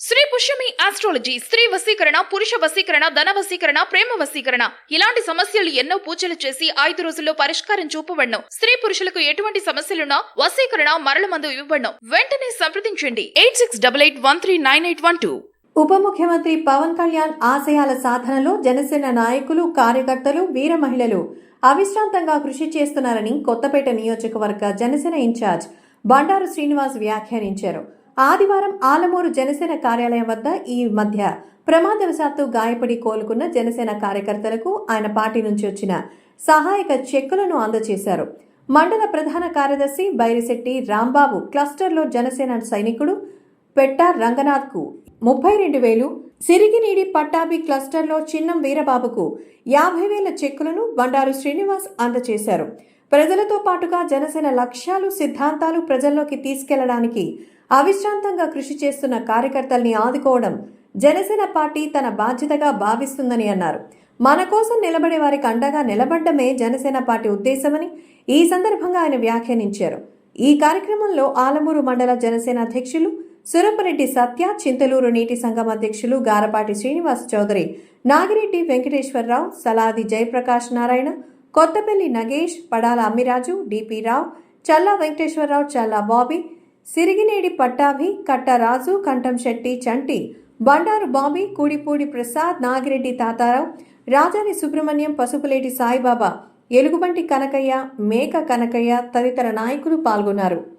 Shri Pushyami astrology స్త్రీ వశీకరణ, పురుష వశీకరణ, ధన వశీకరణ, ప్రేమ వశీకరణ ఇలాంటి సమస్యలు ఎన్నో పూజలు చేసి 5 రోజుల్లో పరిష్కారం చూపబడను. స్త్రీ పురుషులకు ఎటువంటి సమస్యలున్నా వశీకరణ మరల మందు ఇవ్వబడను. వెంటనే సంప్రదించండి 8688139812. ఉప ముఖ్యమంత్రి పవన్ కళ్యాణ్ ఆశయాల సాధనలో జనసేన నాయకులు, కార్యకర్తలు, వీర మహిళలు అవిశ్రాంతంగా కృషి చేస్తున్నారని కొత్తపేట నియోజకవర్గ జనసేన ఇన్ఛార్జ్ బండారు శ్రీనివాస్ వ్యాఖ్యానించారు. ఆదివారం ఆలమూరు జనసేన కార్యాలయం వద్ద ఈ మధ్య ప్రమాదవశాత్తు గాయపడి కోలుకున్న జనసేన కార్యకర్తలకు ఆయన పార్టీ నుంచి వచ్చిన సహాయక చెక్కులను అందజేశారు. మండల ప్రధాన కార్యదర్శి బైరిశెట్టి రాంబాబు క్లస్టర్లో జనసేన సైనికుడు పెట్టా రంగనాథ్కు 32,000, సిరిగినీడి పట్టాభి క్లస్టర్లో చిన్నం వీరబాబుకు 50,000 చెక్కులను బండారు శ్రీనివాస్ అందజేశారు. ప్రజలతో పాటుగా జనసేన లక్ష్యాలు, సిద్ధాంతాలు ప్రజల్లోకి తీసుకెళ్లడానికి అవిశ్రాంతంగా కృషి చేస్తున్న కార్యకర్తల్ని ఆదుకోవడం జనసేన పార్టీ తన బాధ్యతగా భావిస్తుందని అన్నారు. మన కోసం నిలబడే వారికి అండగా నిలబడ్డమే జనసేన పార్టీ ఉద్దేశమని ఈ సందర్భంగా ఆయన వ్యాఖ్యానించారు. ఈ కార్యక్రమంలో ఆలమూరు మండల జనసేన అధ్యక్షులు సురపరెడ్డి సత్య, చింతలూరు నీటి సంఘం అధ్యక్షులు గారపాటి శ్రీనివాస్ చౌదరి, నాగిరెడ్డి వెంకటేశ్వరరావు, సలాది జయప్రకాష్ నారాయణ, కొత్తపల్లి నగేష్, పడాల అమ్మిరాజు, డిపి రావు, చల్లా వెంకటేశ్వరరావు, చల్లా బాబీ, సిరిగినేడి పట్టాభి, కట్టరాజు, కంఠం శెట్టి చంటి, బండారు బాబీ, కూడిపూడి ప్రసాద్, నాగిరెడ్డి తాతారావు, రాజాని సుబ్రహ్మణ్యం, పసుపులేటి సాయిబాబా, ఎలుగుబంటి కనకయ్య, మేక కనకయ్య తదితర నాయకులు పాల్గొన్నారు.